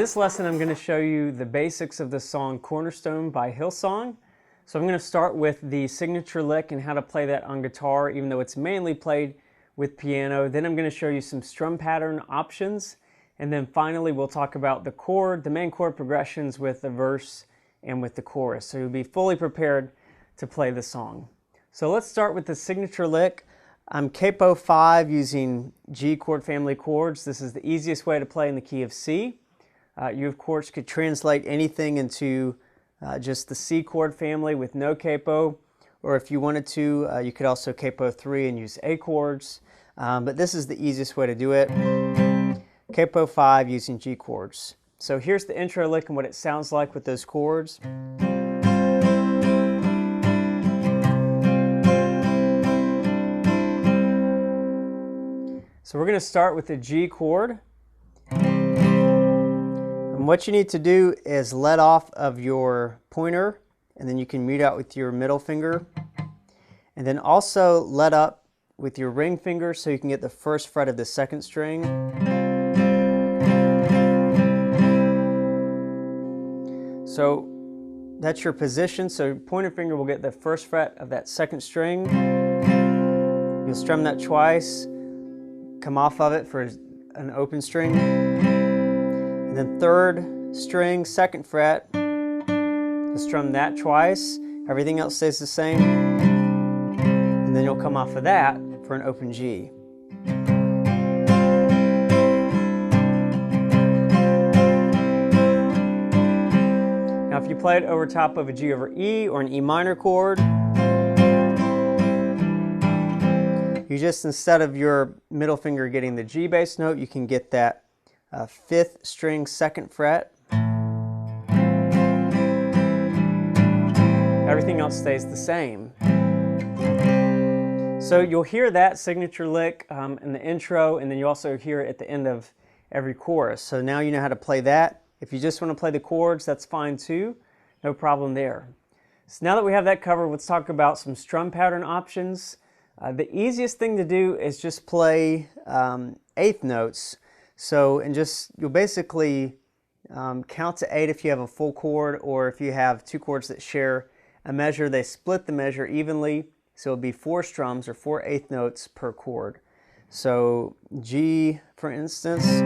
this lesson, I'm going to show you the basics of the song Cornerstone by Hillsong. So I'm going to start with the signature lick and how to play that on guitar, even though it's mainly played with piano. Then I'm going to show you some strum pattern options. And then finally, we'll talk about the main chord progressions with the verse and with the chorus. So you'll be fully prepared to play the song. So let's start with the signature lick. I'm capo 5 using G chord family chords. This is the easiest way to play in the key of C. You, of course, could translate anything into just the C chord family with no capo, or if you wanted to, you could also capo 3 and use A chords, but this is the easiest way to do it. Capo 5 using G chords. So here's the intro lick and what it sounds like with those chords. So we're going to start with the G chord. And what you need to do is let off of your pointer, and then you can mute out with your middle finger. And then also let up with your ring finger so you can get the first fret of the second string. So that's your position. So pointer finger will get the first fret of that second string. You'll strum that twice, come off of it for an open string. And then third string, second fret, you'll strum that twice. Everything else stays the same. And then you'll come off of that for an open G. Now if you play it over top of a G over E or an E minor chord, you just, instead of your middle finger getting the G bass note, you can get that 5th string, 2nd fret. Everything else stays the same. So you'll hear that signature lick in the intro, and then you also hear it at the end of every chorus. So now you know how to play that. If you just want to play the chords, that's fine too. No problem there. So now that we have that covered, let's talk about some strum pattern options. The easiest thing to do is just play 8th notes. So, you'll basically count to 8 if you have a full chord, or if you have two chords that share a measure, they split the measure evenly. So it'll be 4 strums or 4 8th notes per chord. So G, for instance, 2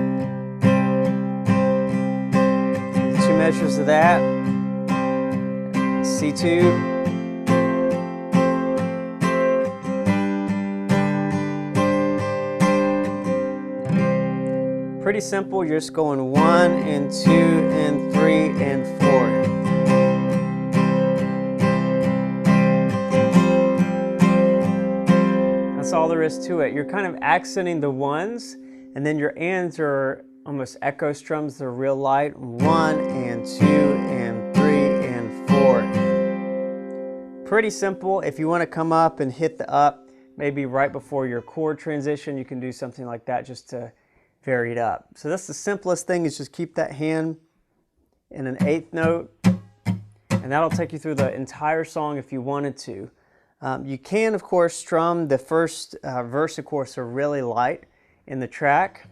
measures of that, C2, pretty simple. You're just going 1 and 2 and 3 and 4. That's all there is to it. You're kind of accenting the ones, and then your ands are almost echo strums. They're real light. 1 and 2 and 3 and 4. Pretty simple. If you want to come up and hit the up, maybe right before your chord transition, you can do something like that just to vary it up. So that's the simplest thing, is just keep that hand in an 8th note, and that'll take you through the entire song if you wanted to. You can, of course, strum the first verse, of course, are really light in the track.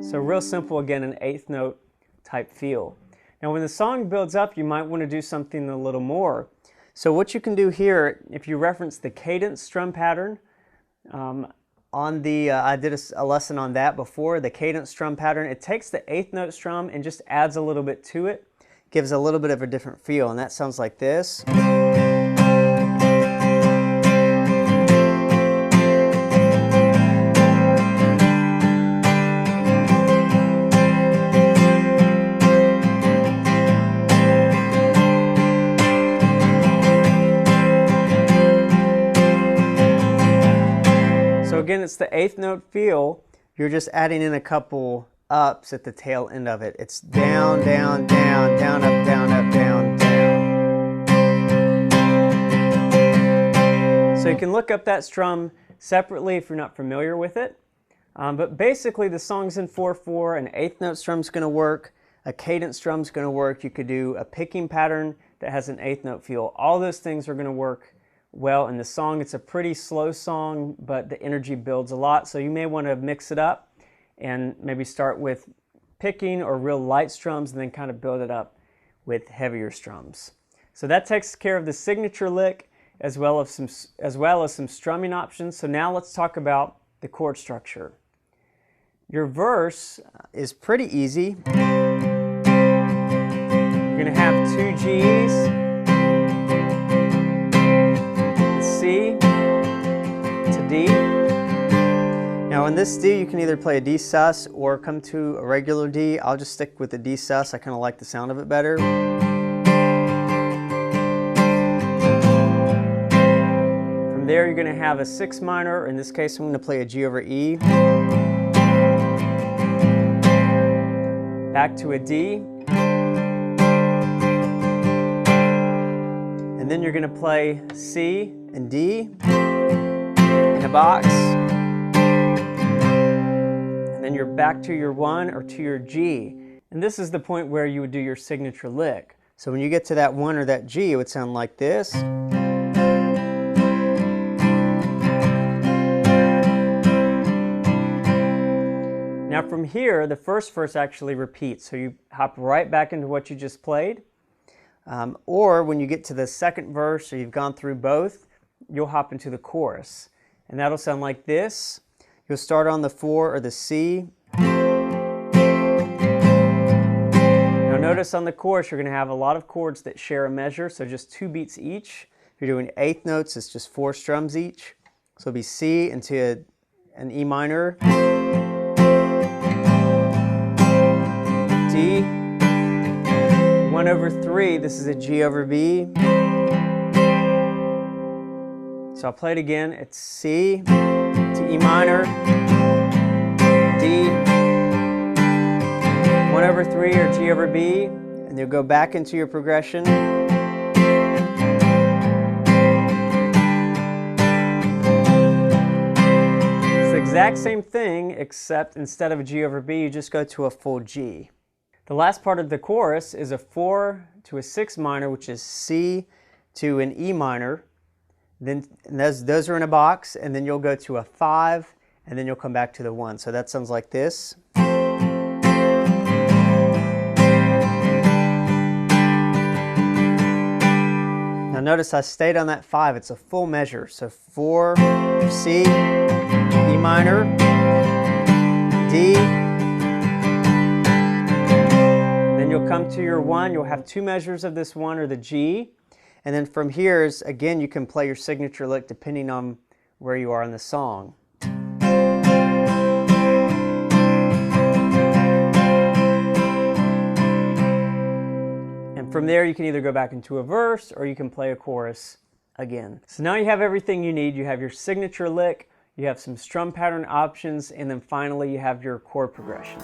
So real simple, again, an 8th note type feel. Now when the song builds up, you might want to do something a little more. So what you can do here, if you reference the cadence strum pattern, I did a lesson on that before, the cadence strum pattern. It takes the 8th note strum and just adds a little bit to it, gives a little bit of a different feel, and that sounds like this. Again, it's the 8th note feel. You're just adding in a couple ups at the tail end of it. It's down, down, down, down, up, down, up, down, down. So you can look up that strum separately if you're not familiar with it. But basically the song's in 4/4, an 8th note strum's going to work, a cadence strum's going to work. You could do a picking pattern that has an eighth note feel. All those things are going to work well in the song. It's a pretty slow song, but the energy builds a lot, so you may want to mix it up and maybe start with picking or real light strums and then kind of build it up with heavier strums. So that takes care of the signature lick as well as some strumming options. So now let's talk about the chord structure. Your verse is pretty easy. You're going to have 2 G's, C to D. Now in this D, you can either play a D sus or come to a regular D. I'll just stick with the D sus. I kind of like the sound of it better. From there, you're going to have a 6 minor. In this case, I'm going to play a G over E. Back to a D. And then you're going to play C and D in a box. And then you're back to your 1 or to your G. And this is the point where you would do your signature lick. So when you get to that 1 or that G, it would sound like this. Now from here, the first verse actually repeats. So you hop right back into what you just played. Or when you get to the second verse, or you've gone through both, you'll hop into the chorus. And that'll sound like this. You'll start on the 4 or the C. Now notice on the chorus, you're going to have a lot of chords that share a measure, so just 2 beats each. If you're doing eighth notes, it's just 4 strums each. So it'll be C into an E minor, D, 1 over 3, this is a G over B. So I'll play it again. It's C to E minor, D, 1 over 3 or G over B, and you'll go back into your progression. It's the exact same thing, except instead of a G over B, you just go to a full G. The last part of the chorus is a 4 to a 6 minor, which is C to an E minor. Then those are in a box, and then you'll go to a 5, and then you'll come back to the 1. So that sounds like this. Now notice I stayed on that 5. It's a full measure. So 4, C, E minor, D. Then you'll come to your 1. You'll have 2 measures of this 1 or the G. And then from here, again, you can play your signature lick depending on where you are in the song. And from there, you can either go back into a verse or you can play a chorus again. So now you have everything you need. You have your signature lick, you have some strum pattern options, and then finally you have your chord progressions.